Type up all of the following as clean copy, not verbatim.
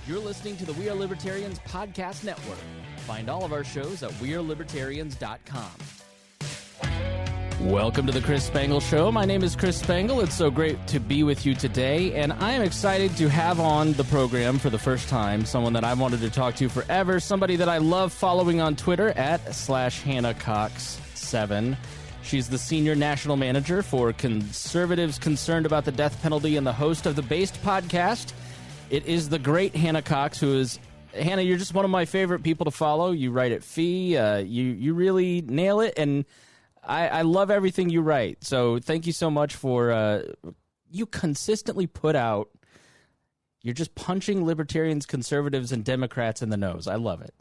You're listening to the We Are Libertarians podcast network. Find all of our shows at wearelibertarians.com. Welcome to the Chris Spangle Show. My name is Chris Spangle. It's so great to be with you today, and I am excited to have on the program for the first time someone that I've wanted to talk to forever, somebody that I love following on Twitter at /HannahCox7. She's the senior national manager for conservatives concerned about the death penalty and the host of the Based podcast. It is the great Hannah Cox, who is... Hannah, you're just one of my favorite people to follow. You write at Fee. You really nail it, and I love everything you write. So thank you so much for... you consistently put out... You're just punching libertarians, conservatives, and Democrats in the nose. I love it.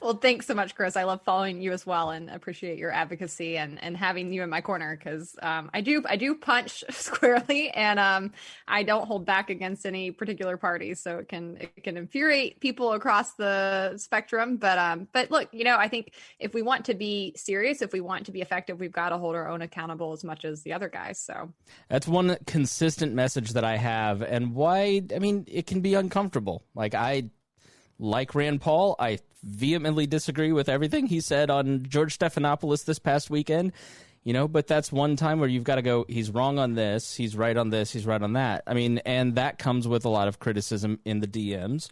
Well, thanks so much, Chris. I love following you as well and appreciate your advocacy and having you in my corner because I do punch squarely and I don't hold back against any particular party. So it can infuriate people across the spectrum. But look, I think if we want to be serious, if we want to be effective, we've got to hold our own accountable as much as the other guys. So that's one consistent message that I have, and why, it can be uncomfortable. Like Rand Paul, I vehemently disagree with everything he said on George Stephanopoulos this past weekend, but that's one time where you've got to go, he's wrong on this, he's right on this, he's right on that. And that comes with a lot of criticism in the DMs.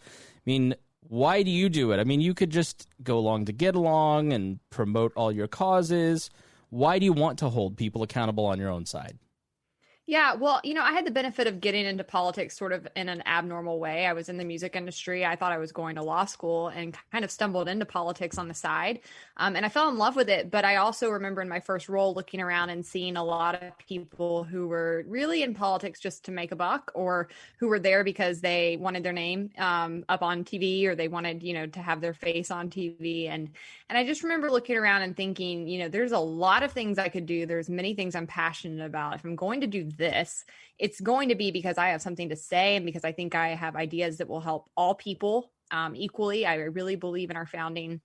Why do you do it? You could just go along to get along and promote all your causes. Why do you want to hold people accountable on your own side? Yeah, well, I had the benefit of getting into politics sort of in an abnormal way. I was in the music industry. I thought I was going to law school and kind of stumbled into politics on the side. And I fell in love with it. But I also remember in my first role looking around and seeing a lot of people who were really in politics just to make a buck, or who were there because they wanted their name up on TV, or they wanted, to have their face on TV. And I just remember looking around and thinking, there's a lot of things I could do. There's many things I'm passionate about. If I'm going to do this, it's going to be because I have something to say and because I think I have ideas that will help all people equally. I really believe in our founding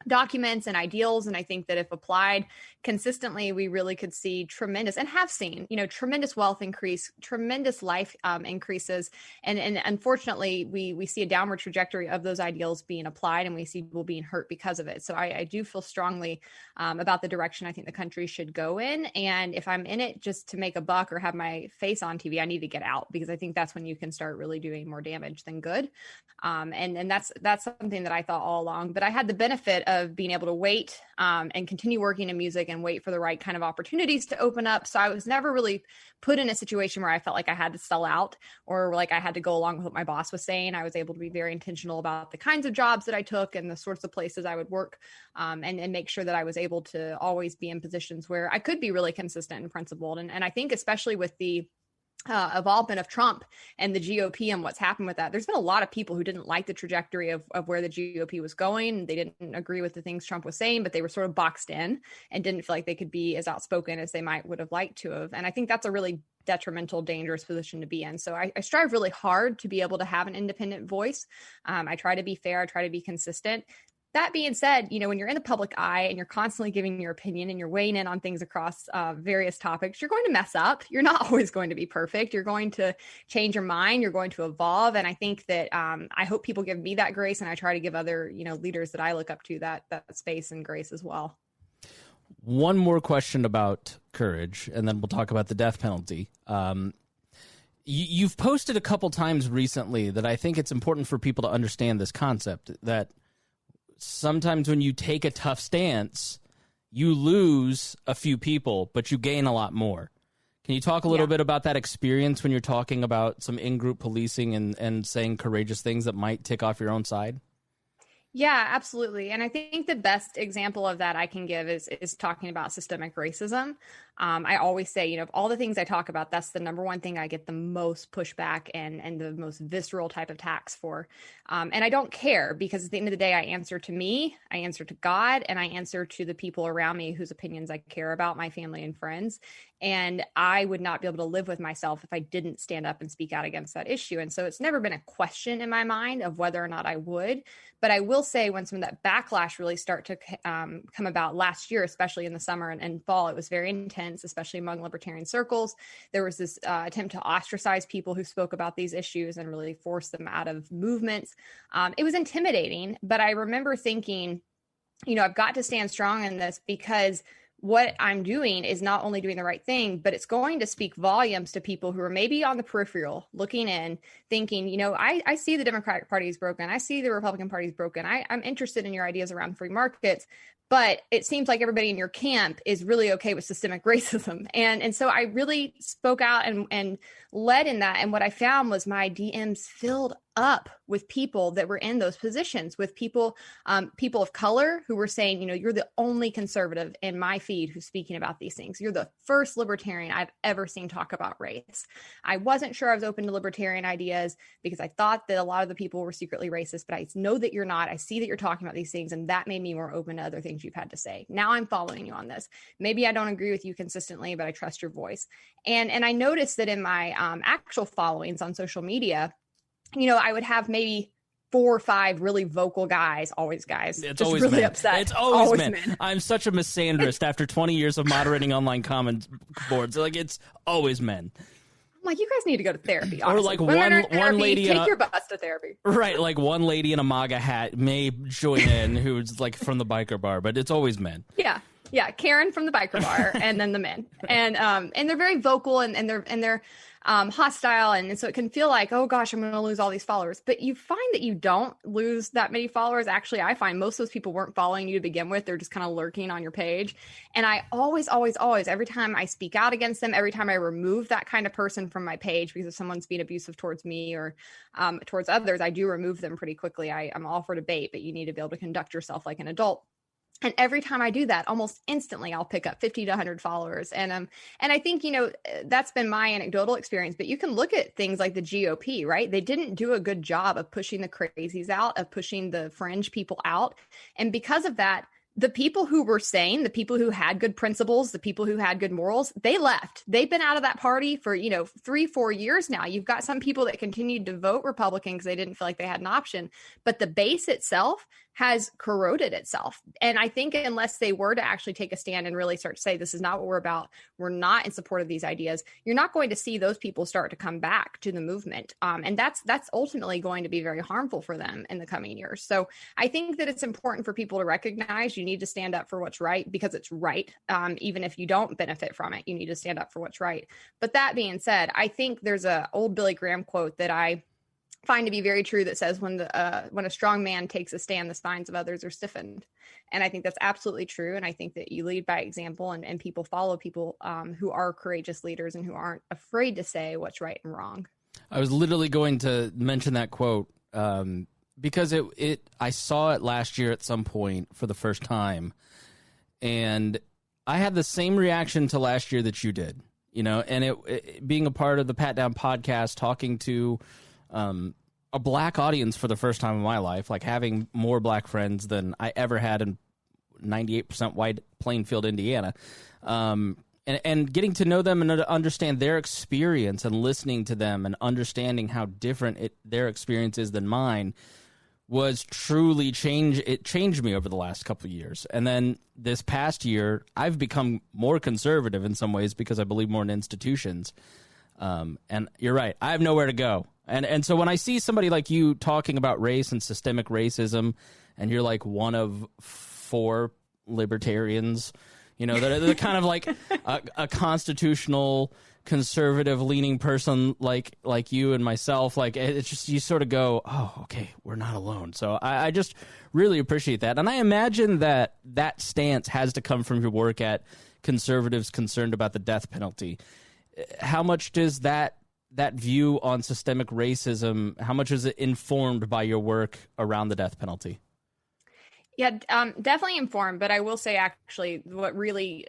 documents and ideals. And I think that if applied consistently, we really could see tremendous, and have seen, tremendous wealth increase, tremendous life increases. And unfortunately, we see a downward trajectory of those ideals being applied, and we see people being hurt because of it. So I do feel strongly about the direction I think the country should go in. And if I'm in it just to make a buck or have my face on TV, I need to get out, because I think that's when you can start really doing more damage than good. And that's something that I thought all along. But I had the benefit of being able to wait and continue working in music and wait for the right kind of opportunities to open up. So I was never really put in a situation where I felt like I had to sell out or like I had to go along with what my boss was saying. I was able to be very intentional about the kinds of jobs that I took and the sorts of places I would work, and make sure that I was able to always be in positions where I could be really consistent and principled. And I think especially with the involvement of Trump and the GOP and what's happened with that, there's been a lot of people who didn't like the trajectory of where the GOP was going. They didn't agree with the things Trump was saying, but they were sort of boxed in and didn't feel like they could be as outspoken as they would have liked to have. And I think that's a really detrimental, dangerous position to be in. So I strive really hard to be able to have an independent voice. I try to be fair. I try to be consistent. That being said, when you're in the public eye and you're constantly giving your opinion and you're weighing in on things across various topics, you're going to mess up. You're not always going to be perfect. You're going to change your mind. You're going to evolve. And I think that I hope people give me that grace, and I try to give other, leaders that I look up to that space and grace as well. One more question about courage, and then we'll talk about the death penalty. You've posted a couple times recently that I think it's important for people to understand this concept, that sometimes when you take a tough stance, you lose a few people, but you gain a lot more. Can you talk a little bit about that experience when you're talking about some in-group policing and saying courageous things that might tick off your own side? Yeah, absolutely. And I think the best example of that I can give is talking about systemic racism. I always say, of all the things I talk about, that's the number one thing I get the most pushback and the most visceral type of attacks for. And I don't care, because at the end of the day, I answer to me, I answer to God, and I answer to the people around me whose opinions I care about, my family and friends. And I would not be able to live with myself if I didn't stand up and speak out against that issue. And so it's never been a question in my mind of whether or not I would. But I will say, when some of that backlash really started to come about last year, especially in the summer and fall, it was very intense. intense, especially among libertarian circles. There was this attempt to ostracize people who spoke about these issues and really force them out of movements. It was intimidating, but I remember thinking, I've got to stand strong in this, because what I'm doing is not only doing the right thing, but it's going to speak volumes to people who are maybe on the peripheral looking in, thinking, I see the Democratic Party is broken. I see the Republican Party is broken. I'm interested in your ideas around free markets, but it seems like everybody in your camp is really okay with systemic racism. And so I really spoke out and led in that. And what I found was my DMs filled up with people that were in those positions, with people of color who were saying, you're the only conservative in my feed who's speaking about these things. You're the first libertarian I've ever seen talk about race. I wasn't sure I was open to libertarian ideas because I thought that a lot of the people were secretly racist, but I know that you're not. I see that you're talking about these things, and that made me more open to other things you've had to say. Now I'm following you on this. Maybe I don't agree with you consistently, but I trust your voice. And I noticed that in my actual followings on social media, I would have maybe 4 or 5 really vocal guys, always guys. It's just always really men. upset. It's always men. I'm such a misandrist after 20 years of moderating online comment boards. Like, it's always men. I'm like, you guys need to go to therapy. Honestly. Or like one lady, take your butts to therapy. Right, like one lady in a MAGA hat may join in who's like from the biker bar, but it's always men. Yeah, Karen from the biker bar, and then the men, and they're very vocal, and they're hostile, and so it can feel like, oh gosh, I'm going to lose all these followers. But you find that you don't lose that many followers. Actually, I find most of those people weren't following you to begin with; they're just kind of lurking on your page. And I always, every time I speak out against them, every time I remove that kind of person from my page because if someone's being abusive towards me or towards others, I do remove them pretty quickly. I'm all for debate, but you need to be able to conduct yourself like an adult. And every time I do that, almost instantly, I'll pick up 50 to 100 followers. And I think, that's been my anecdotal experience. But you can look at things like the GOP, right? They didn't do a good job of pushing the crazies out, of pushing the fringe people out. And because of that, the people who were sane, the people who had good principles, the people who had good morals, they left. They've been out of that party for, 3-4 years now. You've got some people that continued to vote Republican because they didn't feel like they had an option. But the base itself has corroded itself. And I think unless they were to actually take a stand and really start to say, this is not what we're about, we're not in support of these ideas, you're not going to see those people start to come back to the movement. And that's ultimately going to be very harmful for them in the coming years. So I think that it's important for people to recognize you need to stand up for what's right because it's right. Even if you don't benefit from it, you need to stand up for what's right. But that being said, I think there's a old Billy Graham quote that I find to be very true that says when a strong man takes a stand, the spines of others are stiffened. And I think that's absolutely true. And I think that you lead by example and people follow people who are courageous leaders and who aren't afraid to say what's right and wrong. I was literally going to mention that quote because I saw it last year at some point for the first time. And I had the same reaction to last year that you did, and it being a part of the Pat Down podcast, talking to a black audience for the first time in my life, like having more black friends than I ever had in 98% white Plainfield, Indiana, and getting to know them and understand their experience and listening to them and understanding how different their experience is than mine was truly it changed me over the last couple of years. And then this past year, I've become more conservative in some ways because I believe more in institutions. And you're right, I have nowhere to go. And so when I see somebody like you talking about race and systemic racism, and you're like one of 4 libertarians, they're kind of like a constitutional conservative leaning person like you and myself, like it's just you sort of go, oh, okay, we're not alone. So I just really appreciate that. And I imagine that stance has to come from your work at Conservatives Concerned About the Death Penalty. How much does that view on systemic racism, how much is it informed by your work around the death penalty? Yeah, definitely informed. But I will say, actually, what really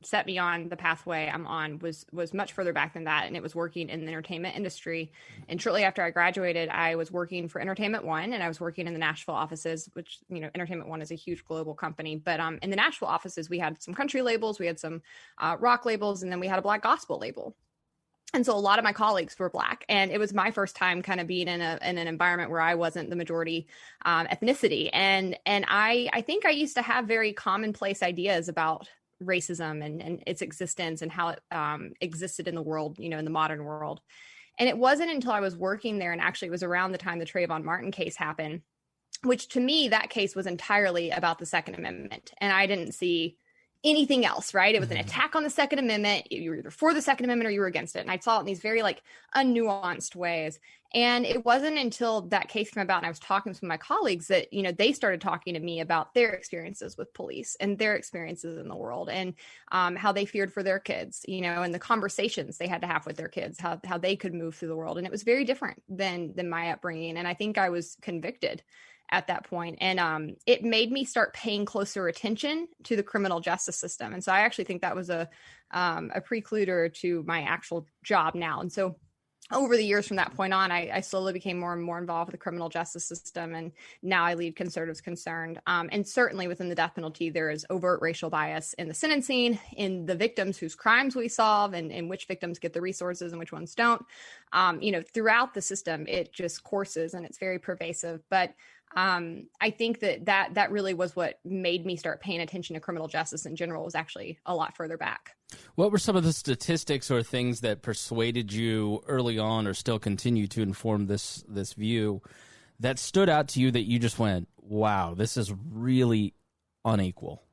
set me on the pathway I'm on was much further back than that. And it was working in the entertainment industry. And shortly after I graduated, I was working for Entertainment One, and I was working in the Nashville offices, which, Entertainment One is a huge global company. But in the Nashville offices, we had some country labels, we had some rock labels, and then we had a Black gospel label. And so a lot of my colleagues were Black, and it was my first time kind of being in an environment where I wasn't the majority ethnicity. And I think I used to have very commonplace ideas about racism and its existence and how it existed in the world, in the modern world. And it wasn't until I was working there, and actually it was around the time the Trayvon Martin case happened, which to me, that case was entirely about the Second Amendment. And I didn't see anything else, right? It was an attack on the Second Amendment. You were either for the Second Amendment or you were against it. And I saw it in these very unnuanced ways. And it wasn't until that case came about and I was talking to my colleagues that, they started talking to me about their experiences with police and their experiences in the world, and how they feared for their kids, and the conversations they had to have with their kids, how they could move through the world. And it was very different than my upbringing. And I think I was convicted at that point. And it made me start paying closer attention to the criminal justice system. And so I actually think that was a precluder to my actual job now. And so over the years from that point on, I slowly became more and more involved with the criminal justice system. And now I lead Conservatives Concerned. And certainly within the death penalty, there is overt racial bias in the sentencing, in the victims whose crimes we solve, and which victims get the resources and which ones don't. Throughout the system, it just courses and it's very pervasive. But I think that really was what made me start paying attention to criminal justice in general, was actually a lot further back. What were some of the statistics or things that persuaded you early on, or still continue to inform this view, that stood out to you that you just went, wow, this is really unequal?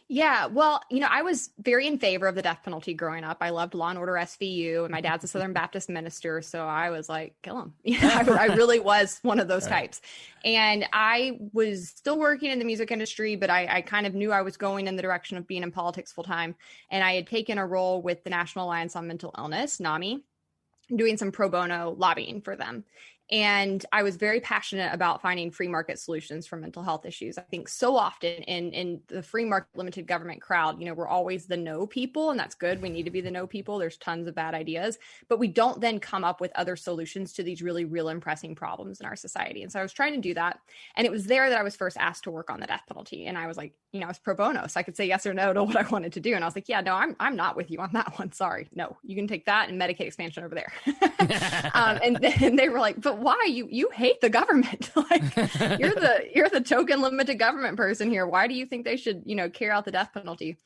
Yeah, well, I was very in favor of the death penalty growing up. I loved Law and Order SVU, and my dad's a Southern Baptist minister, so I was like, kill him. I really was one of those types. And I was still working in the music industry, but I kind of knew I was going in the direction of being in politics full time. And I had taken a role with the National Alliance on Mental Illness, NAMI, doing some pro bono lobbying for them. And I was very passionate about finding free market solutions for mental health issues. I think so often in the free market limited government crowd, we're always the no people, and that's good. We need to be the no people. There's tons of bad ideas, but we don't then come up with other solutions to these really real and pressing problems in our society. And so I was trying to do that. And it was there that I was first asked to work on the death penalty. And I was like, I was pro bono, so I could say yes or no to what I wanted to do. And I was like, yeah, no, I'm not with you on that one. Sorry. No, you can take that and Medicaid expansion over there. And they were like, but why? You hate the government. You're the token limited government person here. Why do you think they should, carry out the death penalty?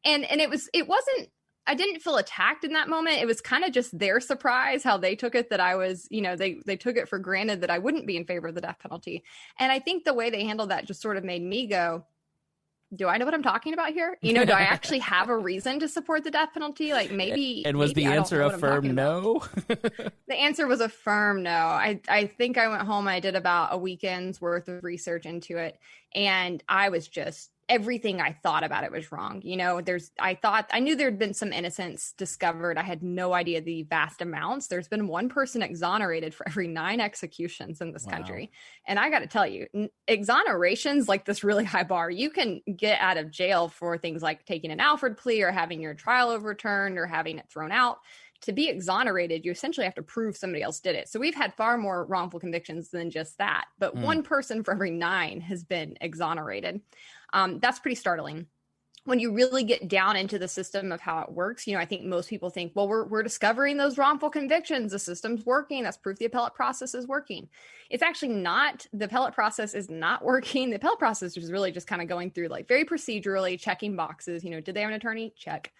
And it wasn't, I didn't feel attacked in that moment. It was kind of just their surprise how they took it, that I was, they took it for granted that I wouldn't be in favor of the death penalty. And I think the way they handled that just sort of made me go, do I know what I'm talking about here? Do I actually have a reason to support the death penalty? Maybe. And was the answer a firm no? The answer was a firm no. I think I went home. I did about a weekend's worth of research into it. And I was just, everything I thought about it was wrong. I knew there'd been some innocence discovered. I had no idea the vast amounts. There's been one person exonerated for every 9 executions in this country. And I got to tell you, exonerations like this really high bar, you can get out of jail for things like taking an Alford plea or having your trial overturned or having it thrown out. To be exonerated, you essentially have to prove somebody else did it. So we've had far more wrongful convictions than just that. But one person for every 9 has been exonerated. That's pretty startling. When you really get down into the system of how it works, I think most people think, well, we're discovering those wrongful convictions. The system's working. That's proof the appellate process is working. It's actually not. The appellate process is not working. The appellate process is really just kind of going through very procedurally checking boxes. Did they have an attorney? Check.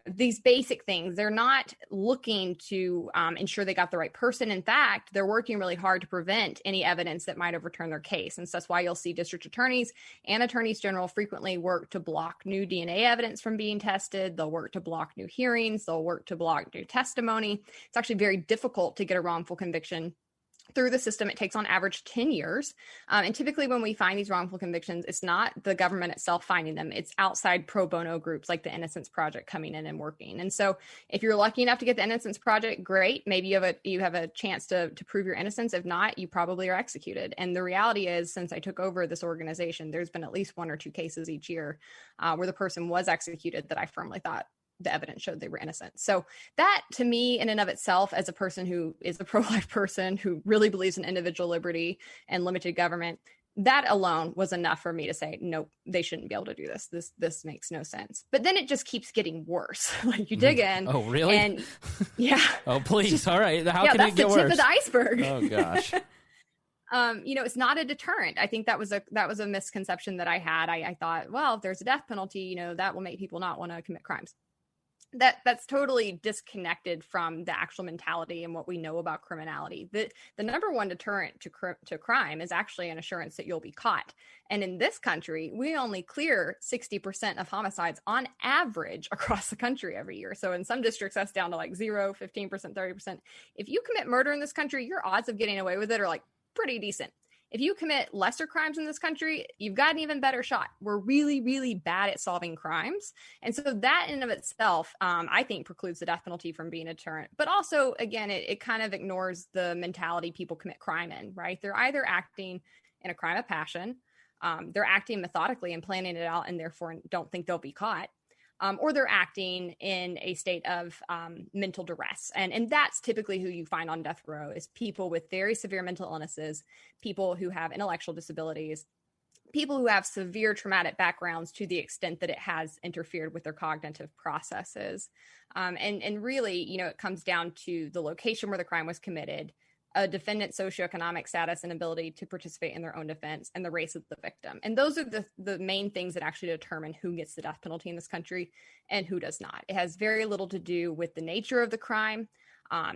These basic things. They're not looking to ensure they got the right person. In fact, they're working really hard to prevent any evidence that might overturn their case. And so that's why you'll see district attorneys and attorneys general frequently work to block new DNA evidence from being tested. They'll work to block new hearings. They'll work to block new testimony. It's actually very difficult to get a wrongful conviction through the system. It takes on average 10 years. And typically when we find these wrongful convictions, it's not the government itself finding them. It's outside pro bono groups like the Innocence Project coming in and working. And so if you're lucky enough to get the Innocence Project, great. Maybe you have a chance to prove your innocence. If not, you probably are executed. And the reality is, since I took over this organization, there's been at least 1 or 2 cases each year where the person was executed that I firmly thought the evidence showed they were innocent. So that, to me, in and of itself, as a person who is a pro-life person who really believes in individual liberty and limited government, that alone was enough for me to say, nope, they shouldn't be able to do this. This makes no sense. But then it just keeps getting worse. You dig in. Oh, really? And yeah. Oh, please. All right. How can it get worse? That's the tip of the iceberg. Oh, gosh. It's not a deterrent. I think that was a misconception that I had. I thought, well, if there's a death penalty, that will make people not want to commit crimes. That's totally disconnected from the actual mentality and what we know about criminality. The number one deterrent to crime is actually an assurance that you'll be caught. And in this country, we only clear 60% of homicides on average across the country every year. So in some districts, that's down to like 0, 15%, 30%. If you commit murder in this country, your odds of getting away with it are like pretty decent. If you commit lesser crimes in this country, you've got an even better shot. We're really, really bad at solving crimes. And so that in and of itself, I think precludes the death penalty from being a deterrent. But also, again, it kind of ignores the mentality people commit crime in, right? They're either acting in a crime of passion, they're acting methodically and planning it out and therefore don't think they'll be caught. Or they're acting in a state of mental duress. And that's typically who you find on death row is people with very severe mental illnesses, people who have intellectual disabilities, people who have severe traumatic backgrounds to the extent that it has interfered with their cognitive processes. And really, it comes down to the location where the crime was committed, a defendant's socioeconomic status and ability to participate in their own defense, and the race of the victim. And those are the main things that actually determine who gets the death penalty in this country and who does not. It has very little to do with the nature of the crime.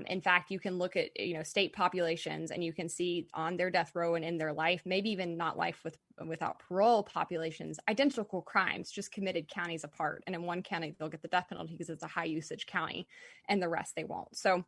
In fact, you can look at state populations and you can see on their death row and in their life, maybe even not life without parole populations, identical crimes just committed counties apart. And in one county, they'll get the death penalty because it's a high usage county, and the rest they won't. So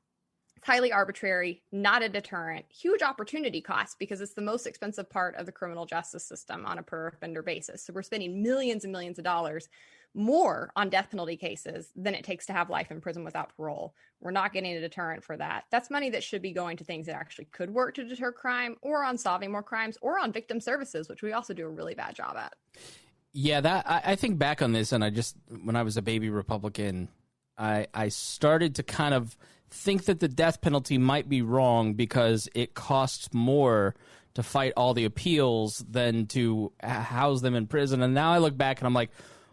it's highly arbitrary, not a deterrent, huge opportunity cost because it's the most expensive part of the criminal justice system on a per offender basis. So we're spending millions and millions of dollars more on death penalty cases than it takes to have life in prison without parole. We're not getting a deterrent for that. That's money that should be going to things that actually could work to deter crime, or on solving more crimes, or on victim services, which we also do a really bad job at. Yeah, I think back on this, and when I was a baby Republican, I started to kind of think that the death penalty might be wrong because it costs more to fight all the appeals than to house them in prison. And now I look back and I'm like,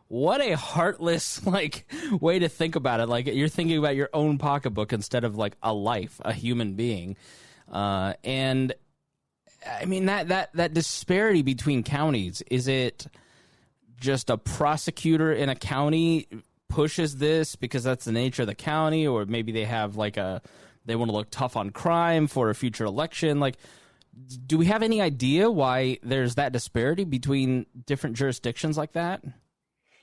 what a heartless way to think about it. Like, you're thinking about your own pocketbook instead of like a life, a human being. And I mean, that disparity between counties, is it just a prosecutor in a county pushes this because that's the nature of the county, or maybe they have they want to look tough on crime for a future election? Like, do we have any idea why there's that disparity between different jurisdictions like that?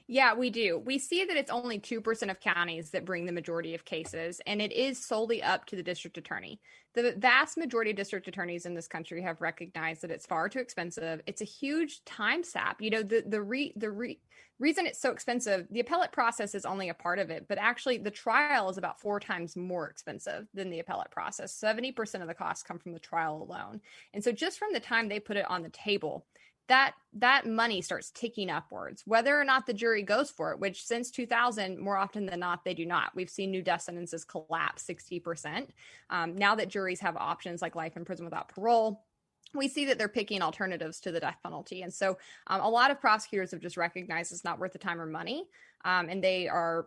Yeah, we do. We see that it's only 2% of counties that bring the majority of cases, and it is solely up to the district attorney. The vast majority of district attorneys in this country have recognized that it's far too expensive. It's a huge time sap. The reason it's so expensive, the appellate process is only a part of it, but actually the trial is about 4 times more expensive than the appellate process. 70% of the costs come from the trial alone. And so just from the time they put it on the table, that money starts ticking upwards, whether or not the jury goes for it, which since 2000, more often than not, they do not. We've seen new death sentences collapse 60%. Now that juries have options like life in prison without parole, we see that they're picking alternatives to the death penalty. And so a lot of prosecutors have just recognized it's not worth the time or money. And they are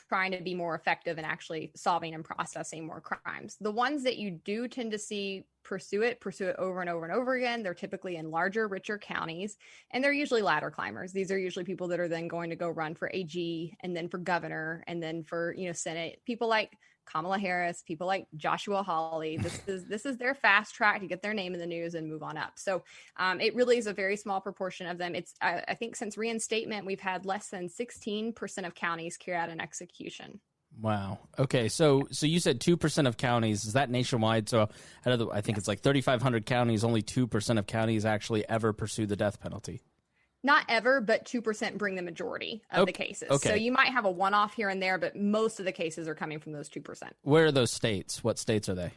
trying to be more effective in actually solving and processing more crimes. The ones that you do tend to see pursue it over and over and over again, they're typically in larger, richer counties, and they're usually ladder climbers. These are usually people that are then going to go run for AG and then for governor and then for Senate. People like Kamala Harris, people like Joshua Hawley. This is their fast track to get their name in the news and move on up. So it really is a very small proportion of them. It's I think since reinstatement, we've had less than 16% of counties carry out an execution. Wow. Okay. So you said 2% of counties. Is that nationwide? So I think it's like 3,500 counties. Only 2% of counties actually ever pursue the death penalty. Not ever, but 2% bring the majority of the cases. Okay. So you might have a one-off here and there, but most of the cases are coming from those 2%. Where are those states? What states are they?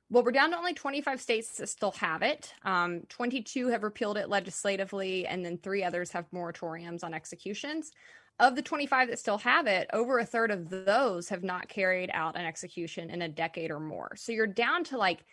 Well, we're down to only 25 states that still have it. 22 have repealed it legislatively, and then 3 others have moratoriums on executions. Of the 25 that still have it, over a third of those have not carried out an execution in a decade or more. So you're down to like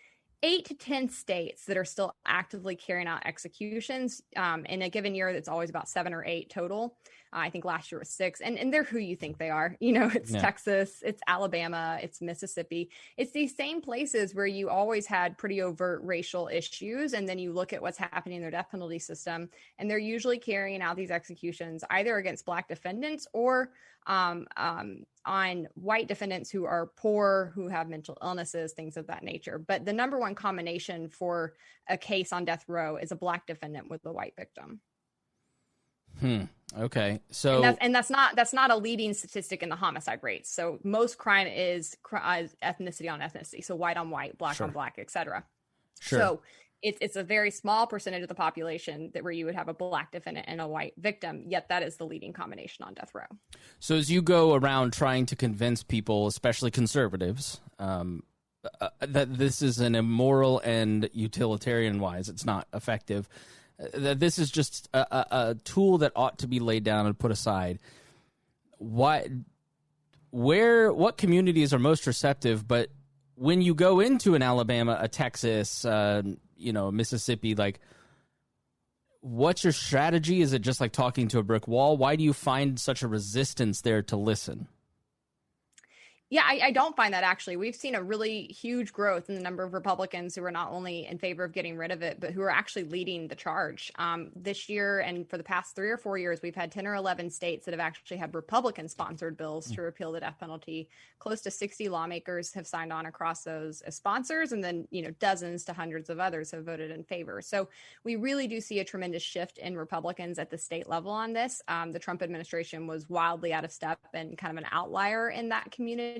8 to 10 states that are still actively carrying out executions. In a given year, that's always about 7 or 8 total. I think last year was 6, and they're who you think they are. It's Texas, it's Alabama, it's Mississippi. It's these same places where you always had pretty overt racial issues, and then you look at what's happening in their death penalty system, and they're usually carrying out these executions either against Black defendants or on white defendants who are poor, who have mental illnesses, things of that nature. But the number one combination for a case on death row is a Black defendant with a white victim. Okay. So that's not a leading statistic in the homicide rates. So most crime is ethnicity on ethnicity. So white on white, Black on Black, etc. Sure. So it's a very small percentage of the population where you would have a Black defendant and a white victim, yet that is the leading combination on death row. So as you go around trying to convince people, especially conservatives, that this is an immoral and utilitarian-wise, it's not effective, that this is just a tool that ought to be laid down and put aside, what communities are most receptive? But when you go into an Alabama, a Texas, Mississippi, like, what's your strategy? Is it just like talking to a brick wall? Why do you find such a resistance there to listen? Yeah, I don't find that, actually. We've seen a really huge growth in the number of Republicans who are not only in favor of getting rid of it, but who are actually leading the charge. This year and for the past 3 or 4 years, we've had 10 or 11 states that have actually had Republican-sponsored bills to repeal the death penalty. Close to 60 lawmakers have signed on across those as sponsors, and then dozens to hundreds of others have voted in favor. So we really do see a tremendous shift in Republicans at the state level on this. The Trump administration was wildly out of step and kind of an outlier in that community.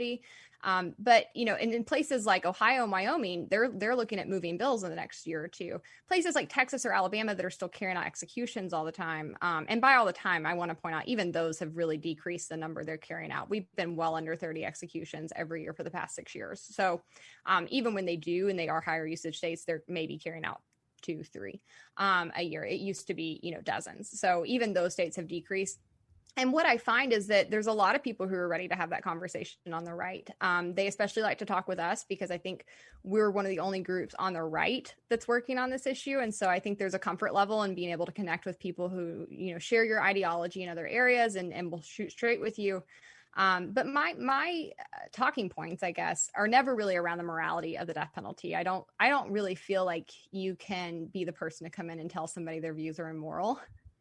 But in places like Ohio and Wyoming, they're looking at moving bills in the next year or two. Places like Texas or Alabama that are still carrying out executions all the time. And by all the time, I want to point out, even those have really decreased the number they're carrying out. We've been well under 30 executions every year for the past 6 years. So even when they do, and they are higher usage states, they're maybe carrying out 2, 3 a year. It used to be, dozens. So even those states have decreased. And what I find is that there's a lot of people who are ready to have that conversation on the right. They especially like to talk with us because I think we're one of the only groups on the right that's working on this issue. And so I think there's a comfort level in being able to connect with people who, share your ideology in other areas and will shoot straight with you. But my talking points, I guess, are never really around the morality of the death penalty. I don't really feel like you can be the person to come in and tell somebody their views are immoral.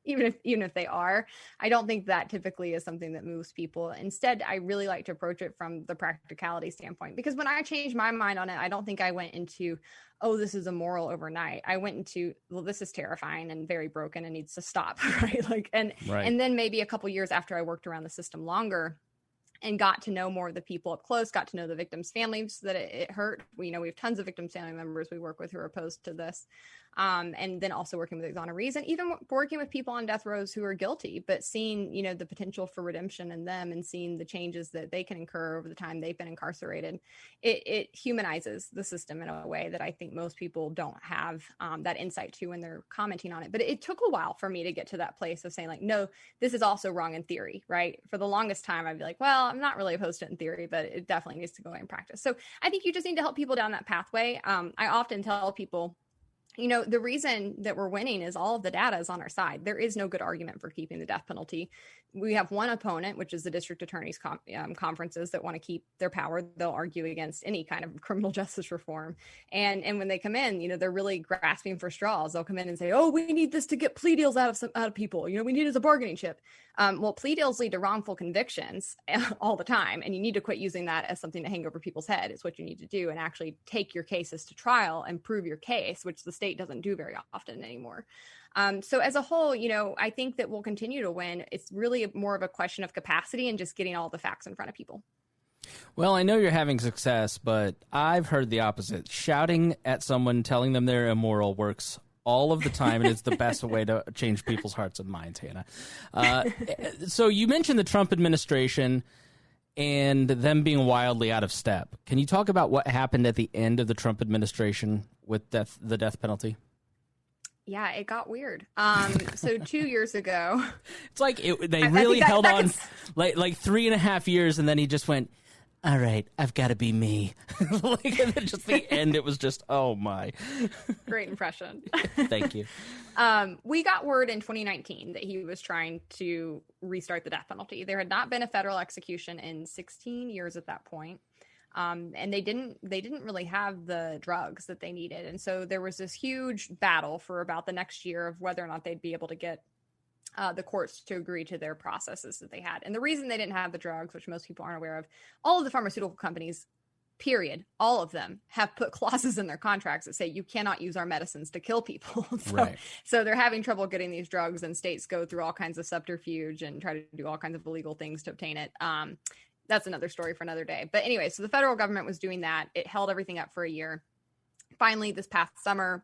Even if they are. I don't think that typically is something that moves people. Instead, I really like to approach it from the practicality standpoint, because when I changed my mind on it, I don't think I went into, oh, this is immoral overnight. I went into, well, this is terrifying and very broken and needs to stop, right? And then maybe a couple years after I worked around the system longer and got to know more of the people up close, got to know the victims' families that it hurt. We have tons of victims' family members we work with who are opposed to this. And then also working with exonerees and even working with people on death rows who are guilty, but seeing, the potential for redemption in them and seeing the changes that they can incur over the time they've been incarcerated. It humanizes the system in a way that I think most people don't have that insight to when they're commenting on it. But it took a while for me to get to that place of saying, like, no, this is also wrong in theory, right? For the longest time, I'd be like, well, I'm not really opposed to it in theory, but it definitely needs to go in practice. So I think you just need to help people down that pathway. I often tell people, the reason that we're winning is all of the data is on our side. There is no good argument for keeping the death penalty. We have one opponent, which is the district attorneys' conferences that want to keep their power. They'll argue against any kind of criminal justice reform. And when they come in, they're really grasping for straws. They'll come in and say, oh, we need this to get plea deals out of people. We need it as a bargaining chip. Well, plea deals lead to wrongful convictions all the time. And you need to quit using that as something to hang over people's head. Is what you need to do, and actually take your cases to trial and prove your case, which the state doesn't do very often anymore. So as a whole, I think that we'll continue to win. It's really more of a question of capacity and just getting all the facts in front of people. Well, I know you're having success, but I've heard the opposite. Shouting at someone, telling them they're immoral works all of the time, and it's the best way to change people's hearts and minds, Hannah. So you mentioned the Trump administration and them being wildly out of step. Can you talk about what happened at the end of the Trump administration with the death penalty? Yeah, it got weird. So 2 years ago, it's like they really held on like 3.5 years, and then he just went, all right, I've got to be me. Like, and then just the end, it was just, oh my. Great impression. Thank you. We got word in 2019 that he was trying to restart the death penalty. There had not been a federal execution in 16 years at that point. And they didn't really have the drugs that they needed. And so there was this huge battle for about the next year of whether or not they'd be able to get the courts to agree to their processes that they had. And the reason they didn't have the drugs, which most people aren't aware of, all of the pharmaceutical companies, period, all of them have put clauses in their contracts that say you cannot use our medicines to kill people. So they're having trouble getting these drugs, and states go through all kinds of subterfuge and try to do all kinds of illegal things to obtain it. That's another story for another day. But anyway, so the federal government was doing that. It held everything up for a year. Finally, this past summer,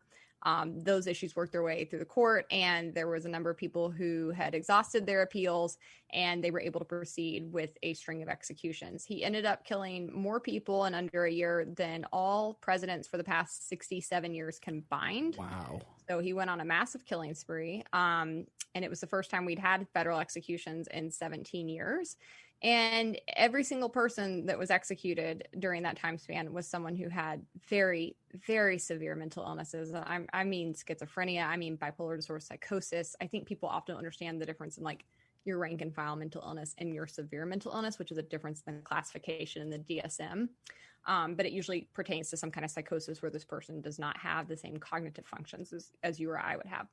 those issues worked their way through the court, and there was a number of people who had exhausted their appeals, and they were able to proceed with a string of executions. He ended up killing more people in under a year than all presidents for the past 67 years combined. Wow. So he went on a massive killing spree, and it was the first time we'd had federal executions in 17 years. And every single person that was executed during that time span was someone who had very, very severe mental illnesses. I mean schizophrenia. I mean bipolar disorder, psychosis. I think people often understand the difference in like your rank and file mental illness and your severe mental illness, which is a difference in classification in the DSM. But it usually pertains to some kind of psychosis where this person does not have the same cognitive functions as you or I would have.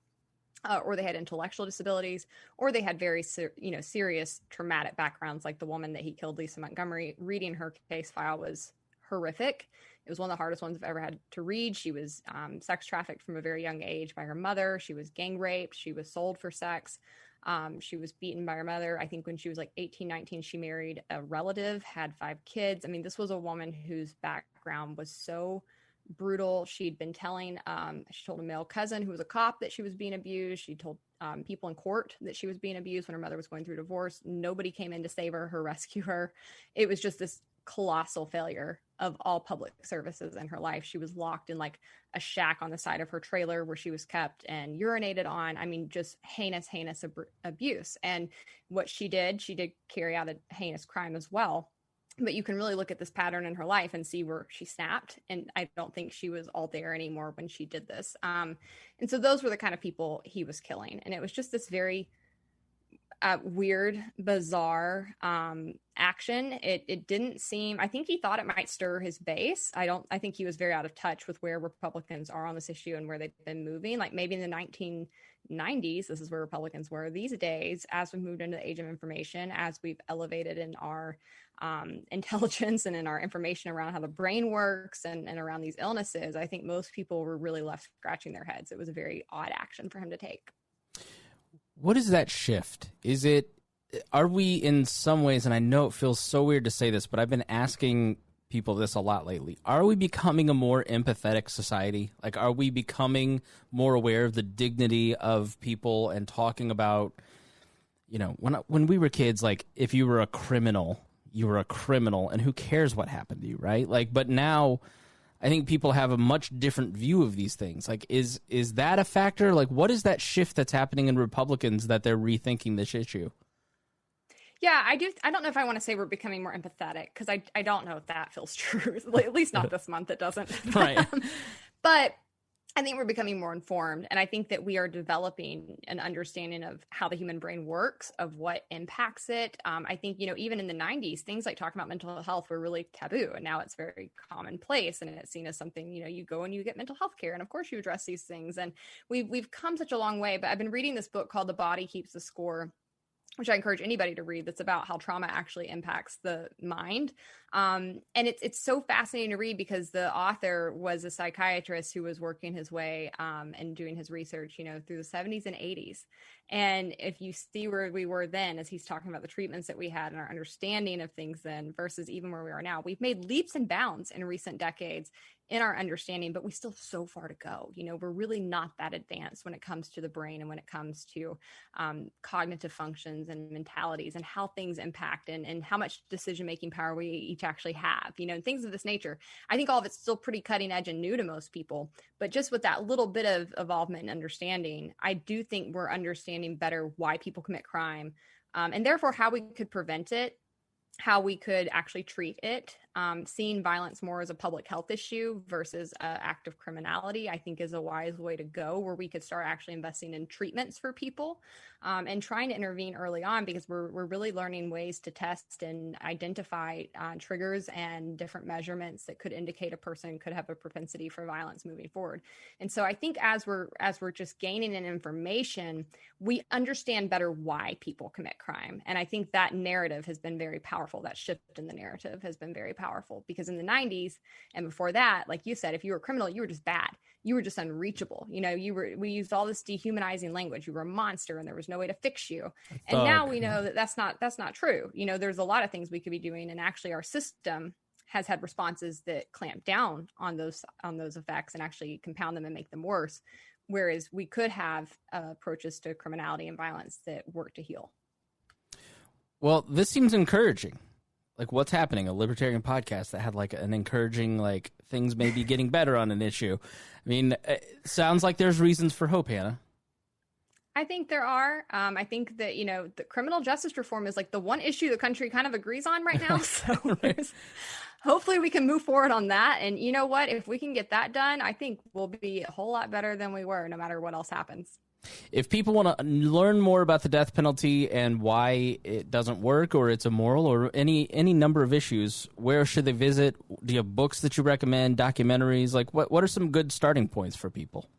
Or they had intellectual disabilities, or they had very, serious traumatic backgrounds, like the woman that he killed, Lisa Montgomery. Reading her case file was horrific. It was one of the hardest ones I've ever had to read. She was sex trafficked from a very young age by her mother. She was gang raped. She was sold for sex. She was beaten by her mother. I think when she was like 18, 19, she married a relative, had 5 kids. I mean, this was a woman whose background was so brutal. She'd been telling, she told a male cousin who was a cop that she was being abused. She told people in court that she was being abused when her mother was going through divorce. Nobody came in to save her or rescue her. It was just this colossal failure of all public services in her life. She was locked in like a shack on the side of her trailer where she was kept and urinated on. I mean, just heinous abuse. And what she did carry out a heinous crime as well. But you can really look at this pattern in her life and see where she snapped. And I don't think she was all there anymore when she did this. And so those were the kind of people he was killing. And it was just this very weird, bizarre action. It didn't seem, I think he thought it might stir his base. I think he was very out of touch with where Republicans are on this issue and where they've been moving. Like maybe in the 1990s, this is where Republicans were. These days, as we've moved into the age of information, as we've elevated in our intelligence and in our information around how the brain works and around these illnesses, I think most people were really left scratching their heads. It was a very odd action for him to take. What is that shift? Are we in some ways, and I know it feels so weird to say this, but I've been asking people this a lot lately. Are we becoming a more empathetic society? Like, are we becoming more aware of the dignity of people and talking about, when we were kids, like if you were a criminal, you were a criminal and who cares what happened to you, right? Like, but now I think people have a much different view of these things. Like, is that a factor? Like, what is that shift that's happening in Republicans that they're rethinking this issue? Yeah, I do. I don't know if I want to say we're becoming more empathetic because I don't know if that feels true. At least not this month. It doesn't. Right. But I think we're becoming more informed. And I think that we are developing an understanding of how the human brain works, of what impacts it. I think, even in the 90s, things like talking about mental health were really taboo. And now it's very commonplace. And it's seen as something, you go and you get mental health care. And of course you address these things. And we've come such a long way. But I've been reading this book called The Body Keeps the Score, which I encourage anybody to read, that's about how trauma actually impacts the mind. And it's so fascinating to read because the author was a psychiatrist who was working his way and doing his research, through the 70s and 80s. And if you see where we were then, as he's talking about the treatments that we had and our understanding of things then versus even where we are now, we've made leaps and bounds in recent decades in our understanding, but we still have so far to go. We're really not that advanced when it comes to the brain and when it comes to cognitive functions and mentalities and how things impact and how much decision-making power we each actually have, and things of this nature. I think all of it's still pretty cutting edge and new to most people, but just with that little bit of involvement and understanding, I do think we're understanding better why people commit crime and therefore how we could prevent it how we could actually treat it. Seeing violence more as a public health issue versus act of criminality, I think is a wise way to go, where we could start actually investing in treatments for people and trying to intervene early on, because we're really learning ways to test and identify triggers and different measurements that could indicate a person could have a propensity for violence moving forward. And so I think as we're just gaining in information, we understand better why people commit crime. And I think that narrative has been very powerful. That shift in the narrative has been very powerful, because in the 90s and before that, like you said, if you were a criminal, you were just bad. You were just unreachable. You know, we used all this dehumanizing language. You were a monster and there was no way to fix you. And now we know that that's not true. You know, there's a lot of things we could be doing. And actually our system has had responses that clamp down on those effects and actually compound them and make them worse. Whereas we could have approaches to criminality and violence that work to heal. Well, this seems encouraging. Like, what's happening? A libertarian podcast that had like an encouraging, like, things may be getting better on an issue. I mean, it sounds like there's reasons for hope, Hannah. I think there are. I think that, you know, the criminal justice reform is like the one issue the country kind of agrees on right now. So Right. hopefully we can move forward on that. And you know what? If we can get that done, I think we'll be a whole lot better than we were, no matter what else happens. If people want to learn more about the death penalty and why it doesn't work, or it's immoral, or any number of issues, where should they visit? Do you have books that you recommend, documentaries? Like, what are some good starting points for people?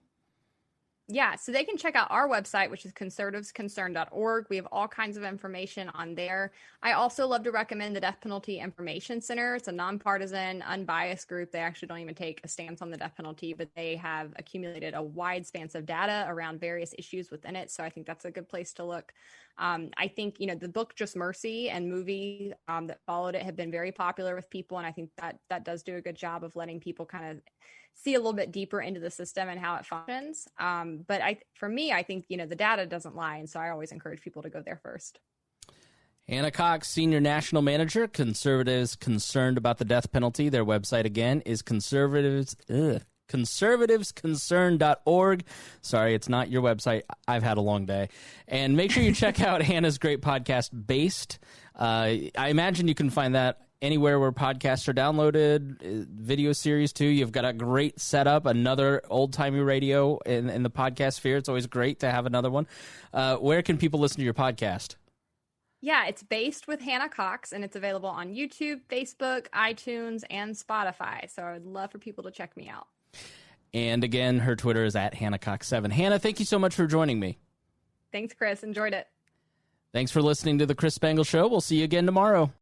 Yeah, so they can check out our website, which is conservativesconcerned.org. We have all kinds of information on there. I also love to recommend the Death Penalty Information Center. It's a nonpartisan, unbiased group. They actually don't even take a stance on the death penalty, but they have accumulated a wide span of data around various issues within it. So I think that's a good place to look. I think, you know, the book Just Mercy and movie that followed it have been very popular with people. And I think that does do a good job of letting people kind of see a little bit deeper into the system and how it functions. But for me, I think, you know, the data doesn't lie. And so I always encourage people to go there first. Hannah Cox, Senior National Manager, Conservatives Concerned About the Death Penalty. Their website, again, is conservativesconcerned.org. Sorry, it's not your website. I've had a long day. And make sure you check out Hannah's great podcast, Based. I imagine you can find that anywhere where podcasts are downloaded, video series too. You've got a great setup, another old-timey radio in the podcast sphere. It's always great to have another one. Where can people listen to your podcast? Yeah, it's Based with Hannah Cox, and it's available on YouTube, Facebook, iTunes, and Spotify. So I would love for people to check me out. And again, her Twitter is at HannahCox7. Hannah, thank you so much for joining me. Thanks, Chris. Enjoyed it. Thanks for listening to The Chris Spangle Show. We'll see you again tomorrow.